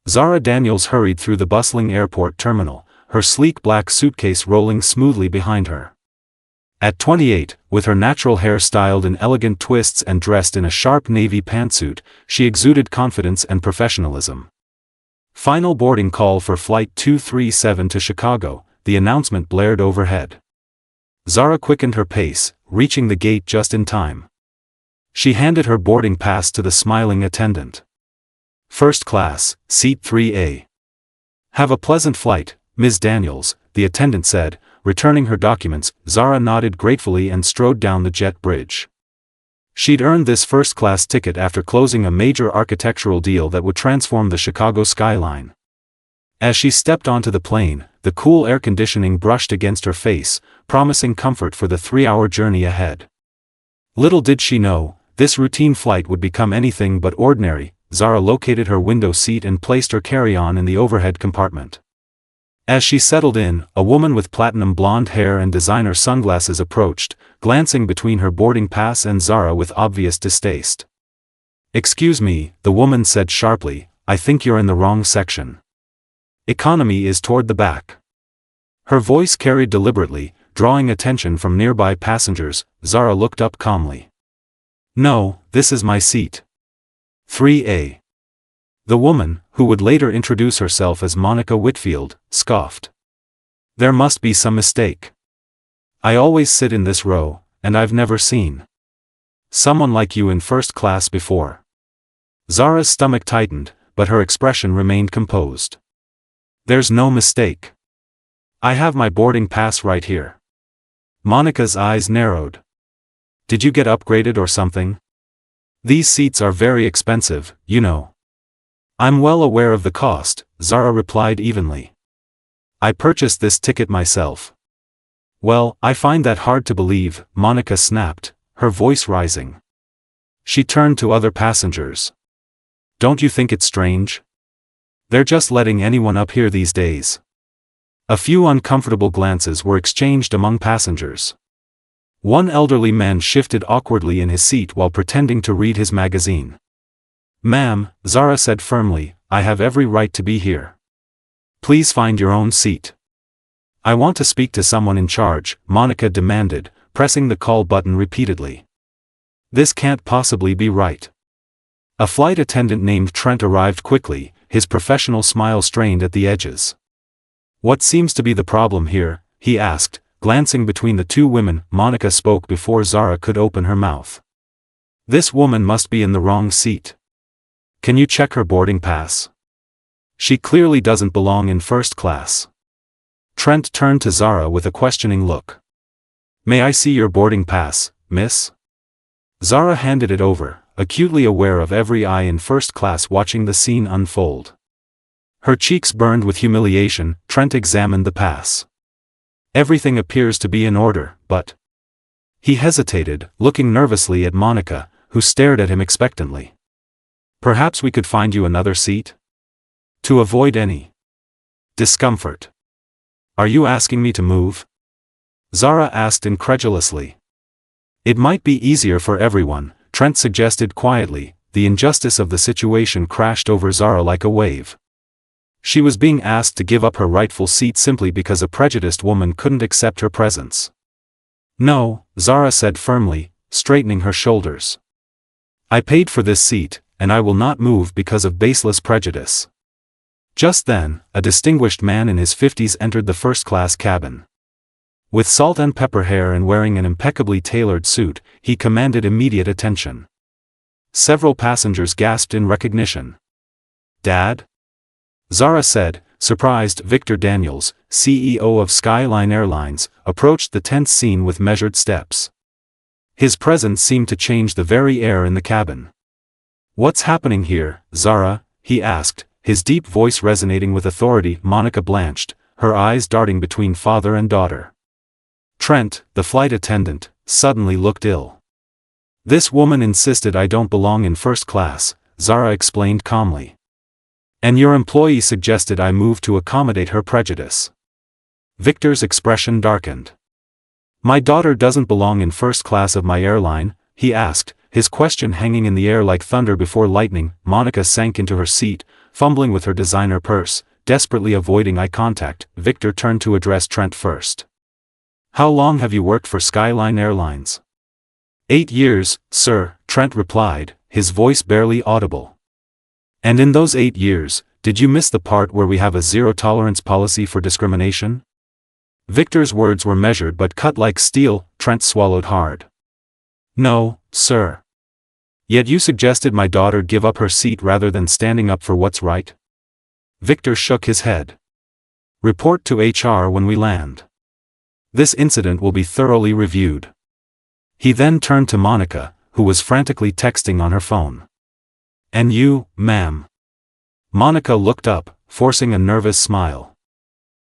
Zara Daniels hurried through the bustling airport terminal, her sleek black suitcase rolling smoothly behind her. At 28, with her natural hair styled in elegant twists and dressed in a sharp navy pantsuit, she exuded confidence and professionalism. Final boarding call for Flight 237 to Chicago, the announcement blared overhead. Zara quickened her pace, reaching the gate just in time. She handed her boarding pass to the smiling attendant. First class, seat 3A. Have a pleasant flight, Ms. Daniels, the attendant said, returning her documents. Zara nodded gratefully and strode down the jet bridge. She'd earned this first-class ticket after closing a major architectural deal that would transform the Chicago skyline. As she stepped onto the plane, the cool air conditioning brushed against her face, promising comfort for the 3-hour journey ahead. Little did she know, this routine flight would become anything but ordinary. Zara located her window seat and placed her carry-on in the overhead compartment. As she settled in, a woman with platinum blonde hair and designer sunglasses approached, glancing between her boarding pass and Zara with obvious distaste. "Excuse me," the woman said sharply, "I think you're in the wrong section. Economy is toward the back." Her voice carried deliberately, drawing attention from nearby passengers. Zara looked up calmly. "No, this is my seat. 3A. The woman, who would later introduce herself as Monica Whitfield, scoffed. "There must be some mistake. I always sit in this row, and I've never seen someone like you in first class before." Zara's stomach tightened, but her expression remained composed. "There's no mistake. I have my boarding pass right here." Monica's eyes narrowed. "Did you get upgraded or something? These seats are very expensive, you know." "I'm well aware of the cost," Zara replied evenly. "I purchased this ticket myself." "Well, I find that hard to believe," Monica snapped, her voice rising. She turned to other passengers. "Don't you think it's strange? They're just letting anyone up here these days." A few uncomfortable glances were exchanged among passengers. One elderly man shifted awkwardly in his seat while pretending to read his magazine. "Ma'am," Zara said firmly, "I have every right to be here. Please find your own seat." "I want to speak to someone in charge," Monica demanded, pressing the call button repeatedly. "This can't possibly be right." A flight attendant named Trent arrived quickly, his professional smile strained at the edges. "What seems to be the problem here?" he asked, glancing between the two women. Monica spoke before Zara could open her mouth. "This woman must be in the wrong seat. Can you check her boarding pass? She clearly doesn't belong in first class." Trent turned to Zara with a questioning look. "May I see your boarding pass, miss?" Zara handed it over, acutely aware of every eye in first class watching the scene unfold. Her cheeks burned with humiliation. Trent examined the pass. "Everything appears to be in order, but..." He hesitated, looking nervously at Monica, who stared at him expectantly. "Perhaps we could find you another seat? To avoid any discomfort." "Are you asking me to move?" Zara asked incredulously. "It might be easier for everyone," Trent suggested quietly. The injustice of the situation crashed over Zara like a wave. She was being asked to give up her rightful seat simply because a prejudiced woman couldn't accept her presence. "No," Zara said firmly, straightening her shoulders. "I paid for this seat, and I will not move because of baseless prejudice." Just then, a distinguished man in his 50s entered the first-class cabin. With salt and pepper hair and wearing an impeccably tailored suit, he commanded immediate attention. Several passengers gasped in recognition. "Dad?" Zara said, surprised. Victor Daniels, CEO of Skyline Airlines, approached the tense scene with measured steps. His presence seemed to change the very air in the cabin. "What's happening here, Zara?" he asked, his deep voice resonating with authority. Monica blanched, her eyes darting between father and daughter. Trent, the flight attendant, suddenly looked ill. "This woman insisted I don't belong in first class," Zara explained calmly. "And your employee suggested I move to accommodate her prejudice." Victor's expression darkened. "My daughter doesn't belong in first class of my airline?" he asked, his question hanging in the air like thunder before lightning. Monica sank into her seat, Fumbling with her designer purse, desperately avoiding eye contact, Victor turned to address Trent first. "How long have you worked for Skyline Airlines?" "8 years, sir," Trent replied, his voice barely audible. "And in those 8 years, did you miss the part where we have a zero-tolerance policy for discrimination?" Victor's words were measured but cut like steel. Trent swallowed hard. "No, sir." "Yet you suggested my daughter give up her seat rather than standing up for what's right?" Victor shook his head. "Report to HR when we land. This incident will be thoroughly reviewed." He then turned to Monica, who was frantically texting on her phone. "And you, ma'am?" Monica looked up, forcing a nervous smile.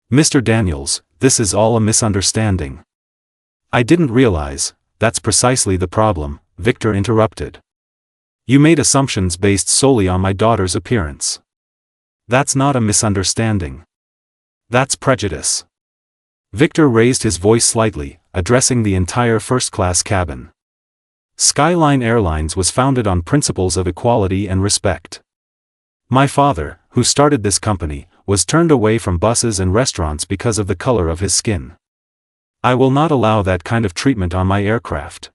"Mr. Daniels, this is all a misunderstanding." "I didn't realize, that's precisely the problem," Victor interrupted. "You made assumptions based solely on my daughter's appearance. That's not a misunderstanding. That's prejudice." Victor raised his voice slightly, addressing the entire first-class cabin. Skyline Airlines was founded on principles of equality and respect. My father, who started this company, was turned away from buses and restaurants because of the color of his skin. I will not allow that kind of treatment on my aircraft.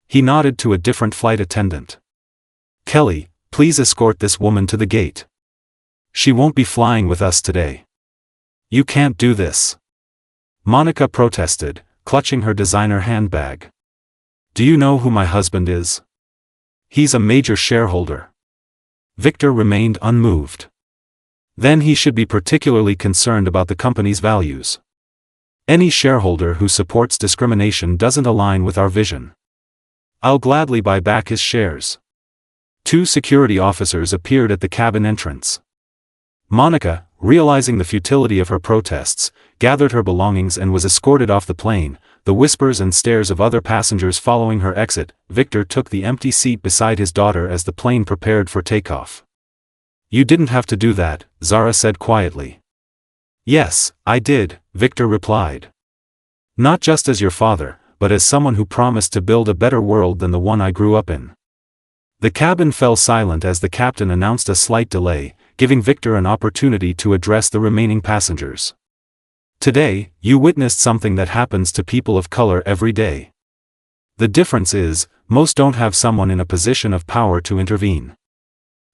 He nodded to a different flight attendant. "Kelly, please escort this woman to the gate. She won't be flying with us today." "You can't do this," Monica protested, clutching her designer handbag. "Do you know who my husband is? He's a major shareholder." Victor remained unmoved. "Then he should be particularly concerned about the company's values. Any shareholder who supports discrimination doesn't align with our vision. I'll gladly buy back his shares." 2 security officers appeared at the cabin entrance. Monica, realizing the futility of her protests, gathered her belongings and was escorted off the plane, the whispers and stares of other passengers following her exit. Victor took the empty seat beside his daughter as the plane prepared for takeoff. "You didn't have to do that," Zara said quietly. "Yes, I did," Victor replied. "Not just as your father, but as someone who promised to build a better world than the one I grew up in." The cabin fell silent as the captain announced a slight delay, giving Victor an opportunity to address the remaining passengers. "Today, you witnessed something that happens to people of color every day. The difference is, most don't have someone in a position of power to intervene."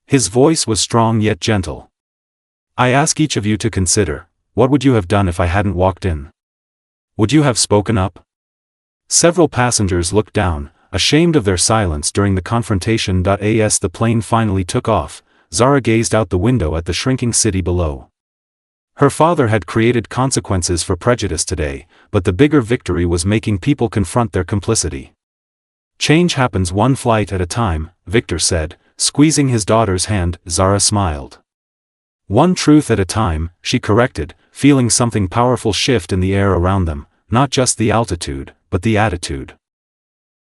His voice was strong yet gentle. "I ask each of you to consider, what would you have done if I hadn't walked in? Would you have spoken up?" Several passengers looked down, ashamed of their silence during the confrontation. As the plane finally took off, Zara gazed out the window at the shrinking city below. Her father had created consequences for prejudice today, but the bigger victory was making people confront their complicity. "Change happens one flight at a time," Victor said, squeezing his daughter's hand. Zara smiled. "One truth at a time," she corrected, feeling something powerful shift in the air around them, not just the altitude, but the attitude.